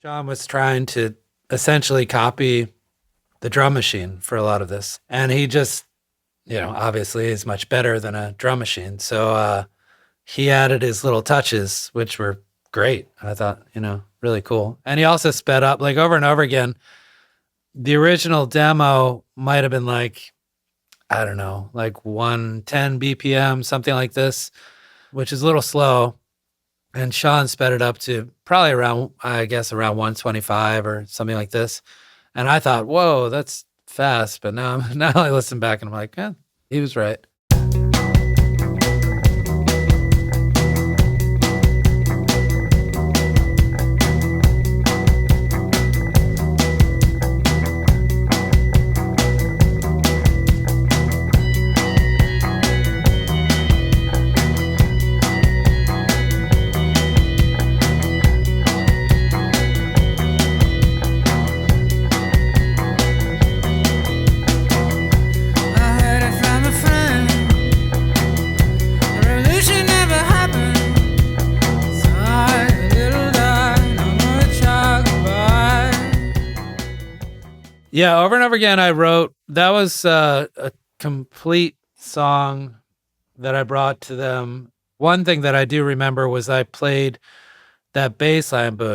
John was trying to essentially copy the drum machine for a lot of this. And he just, obviously is much better than a drum machine. So he added his little touches, which were great. I thought, really cool. And he also sped up like over and over again. The original demo might have been like, I don't know, like 110 BPM, something like this, which is a little slow. And Sean sped it up to probably around, I guess, around 125 or something like this. And I thought, whoa, that's fast. But now I listen back and I'm like, he was right. Yeah, over and over again, I wrote, that was a complete song that I brought to them. One thing that I do remember was I played that bass line, which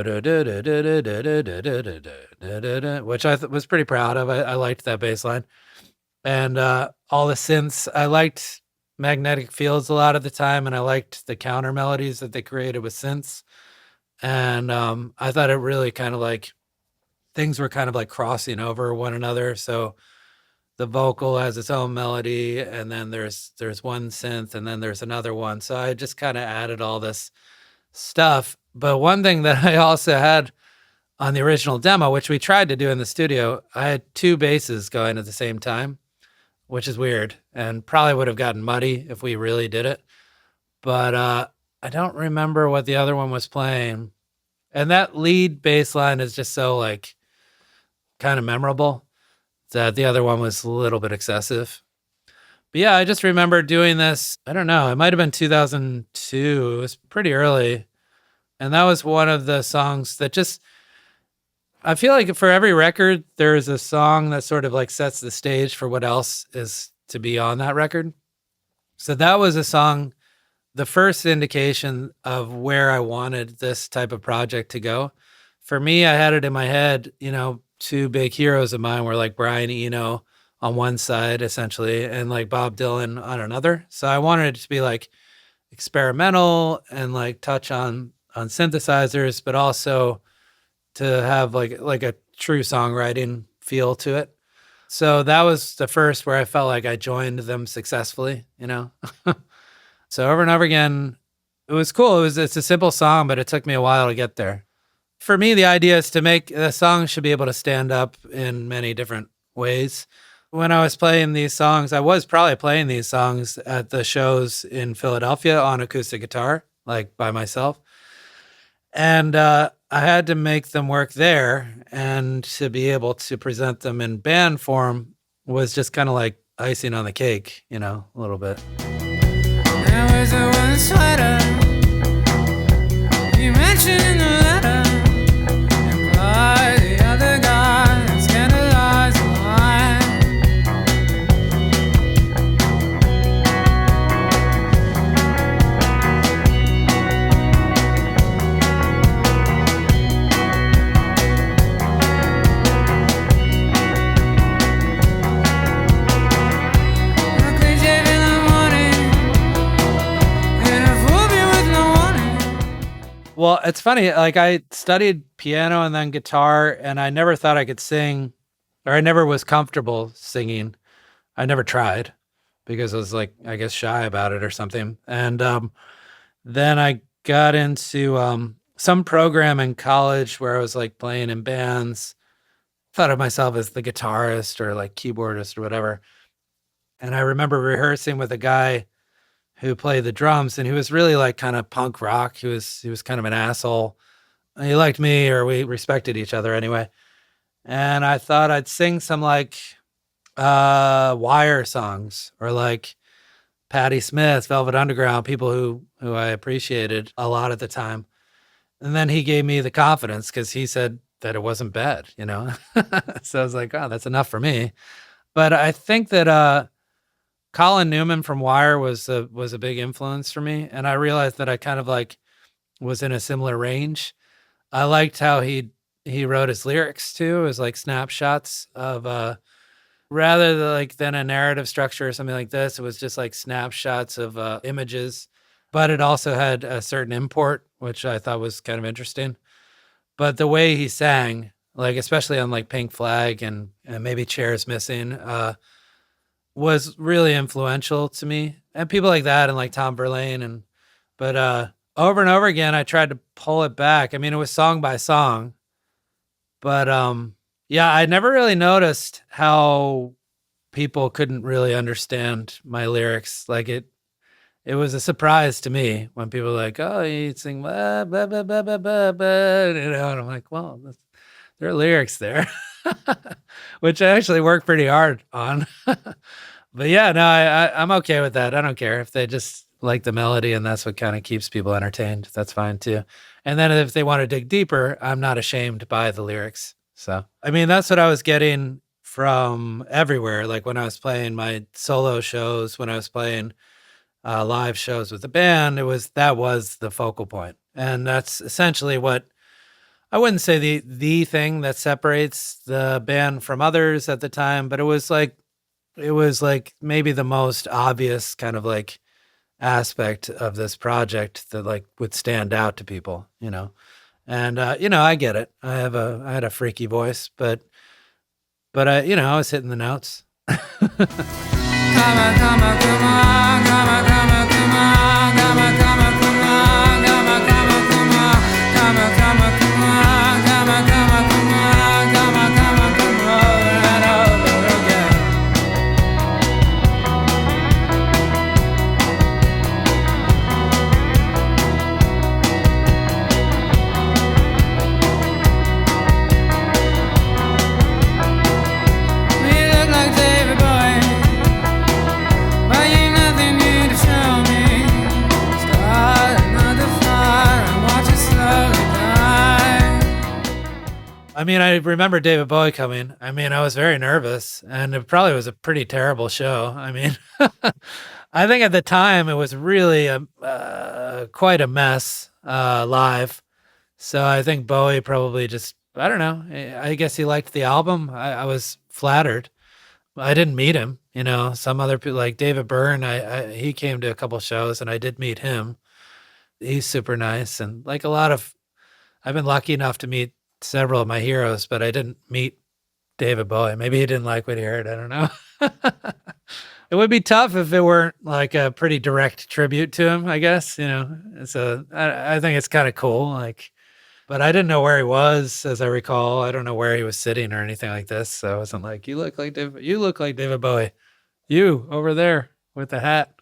I was pretty proud of. I liked that bass line. And all the synths, I liked magnetic fields a lot of the time, and I liked the counter melodies that they created with synths. And I thought it really kind of like, things were kind of like crossing over one another. So the vocal has its own melody, and then there's one synth, and then there's another one. So I just kind of added all this stuff. But one thing that I also had on the original demo, which we tried to do in the studio, I had two basses going at the same time, which is weird and probably would have gotten muddy if we really did it. But I don't remember what the other one was playing. And that lead bass line is just so like kind of memorable that the other one was a little bit excessive. But yeah, I just remember doing this. I don't know. It might have been 2002. It was pretty early. And that was one of the songs that just, I feel like for every record, there is a song that sort of like sets the stage for what else is to be on that record. So that was a song, the first indication of where I wanted this type of project to go. For me, I had it in my head, two big heroes of mine were like Brian Eno on one side, essentially, and like Bob Dylan on another. So I wanted it to be like experimental and like touch on synthesizers, but also to have like a true songwriting feel to it. So that was the first where I felt like I joined them successfully, So over and over again, it was cool. It's a simple song, but it took me a while to get there. For me, the idea is to make the song should be able to stand up in many different ways. When I was playing these songs, I was probably playing these songs at the shows in Philadelphia on acoustic guitar, like by myself. And I had to make them work there, and to be able to present them in band form was just kind of like icing on the cake, a little bit. There was a one sweater you mentioned in the letter. The other guy scandalized the line. Well, it's funny. Like I studied piano and then guitar, and I never thought I could sing, or I never was comfortable singing. I never tried because I was like, I guess, shy about it or something. And then I got into some program in college where I was like playing in bands. Thought of myself as the guitarist or like keyboardist or whatever. And I remember rehearsing with a guy who played the drums, and he was really like kind of punk rock. He was kind of an asshole. He liked me, or we respected each other anyway. And I thought I'd sing some like Wire songs, or like Patti Smith, Velvet Underground, people who I appreciated a lot at the time. And then he gave me the confidence because he said that it wasn't bad, you know? So I was like, oh, that's enough for me. But I think that Colin Newman from Wire was a big influence for me. And I realized that I kind of like was in a similar range. I liked how he wrote his lyrics too, as like snapshots of rather than a narrative structure or something like this. It was just like snapshots of images, but it also had a certain import, which I thought was kind of interesting. But the way he sang, like especially on like Pink Flag and maybe Chairs Missing, was really influential to me. And people like that and like Tom Verlaine but over and over again I tried to pull it back. I mean, it was song by song, but yeah, I never really noticed how people couldn't really understand my lyrics. Like it was a surprise to me when people were like, "Oh, you sing blah blah blah blah blah blah," blah, you know, and I'm like, "Well, there are lyrics there," which I actually worked pretty hard on. But yeah, no, I'm okay with that. I don't care if they just like the melody and that's what kind of keeps people entertained. That's fine too. And then if they want to dig deeper, I'm not ashamed by the lyrics. So, I mean, that's what I was getting from everywhere. Like when I was playing my solo shows, when I was playing live shows with the band, that was the focal point. And that's essentially what I wouldn't say the thing that separates the band from others at the time, but it was like maybe the most obvious kind of like aspect of this project that like would stand out to people, you know. And you know, I get it. I had a freaky voice, but I, you know, I was hitting the notes. I mean, I remember David Bowie coming. I mean, I was very nervous, and it probably was a pretty terrible show. I mean, I think at the time it was really quite a mess live. So I think Bowie probably just, I don't know. I guess he liked the album. I was flattered. I didn't meet him. You know, some other people like David Byrne. He came to a couple shows, and I did meet him. He's super nice, and like a lot of, I've been lucky enough to meet several of my heroes, but I didn't meet David Bowie. Maybe he didn't like what he heard. I don't know. It would be tough if it weren't like a pretty direct tribute to him, I guess, you know. So I think it's kind of cool. Like, but I didn't know where he was, as I recall. I don't know where he was sitting or anything like this. So I wasn't like, you look like David Bowie. You over there with the hat.